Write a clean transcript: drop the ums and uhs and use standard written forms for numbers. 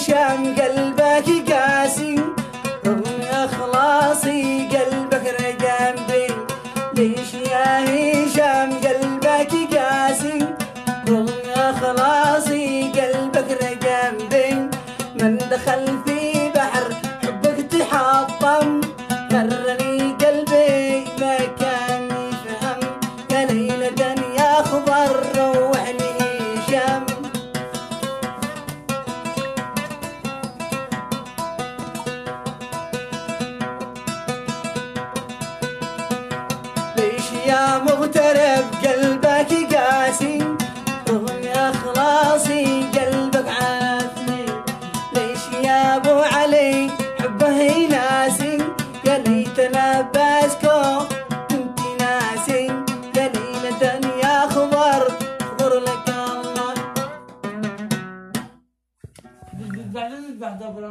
هشام قلبك قاسي رغم إخلاصي قلبك رقم بي. ليش يا هشام قلبك قاسي رغم إخلاصي قلبك رقم بي. من دخل في بحر حبك تحطم غرني قلبي ما كان يفهم. يا ليلة يا خضر روحني هشام. ليش يا مغترب قلبك قاسي رغم إخلاصي قلبك عافني. ليش يا أبو علي حبه يناسي. يا ليت لباسكو كنت ناسي. يا ليلة يا خضر خضر لك الله. بعدين نذبح دبر